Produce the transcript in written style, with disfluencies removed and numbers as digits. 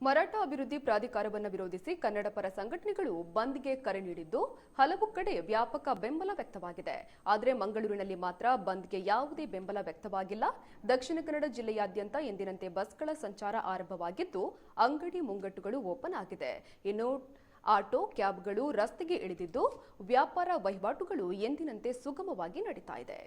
ಮರಾಠ ಅಭಿವೃದ್ಧಿ ಪ್ರಾಧಿಕಾರವನ್ನು ವಿರೋಧಿಸಿ ಕನ್ನಡ ಪರ ಸಂಘಟನೆಗಳು ಬಂದ್ಗೆ ಕರೆ ನೀಡಿದ್ದು ಹಲವು ಕಡೆ ವ್ಯಾಪಕ ಬೆಂಬಲ ವ್ಯಕ್ತವಾಗಿದೆ. ಆದರೆ ಮಂಗಳೂರಿನಲ್ಲಿ ಮಾತ್ರ ಬಂದ್ಗೆ ಯಾವುದೇ ಬೆಂಬಲ ವ್ಯಕ್ತವಾಗಿಲ್ಲ. ದಕ್ಷಿಣ ಕನ್ನಡ ಜಿಲ್ಲೆಯಾದ್ಯಂತ ಎಂದಿನಂತೆ ಬಸ್ಗಳ ಸಂಚಾರ ಆರಂಭವಾಗಿದ್ದು ಅಂಗಡಿ ಮುಂಗಟ್ಟುಗಳು ಓಪನ್ ಆಗಿದೆ. ಇನ್ನು ಆಟೋ ಕ್ಯಾಬ್ಗಳು ರಸ್ತೆಗೆ ಇಳಿದಿದ್ದು ವ್ಯಾಪಾರ ವಹಿವಾಟುಗಳು ಎಂದಿನಂತೆ ಸುಗಮವಾಗಿ ನಡೀತಾ ಇದೆ.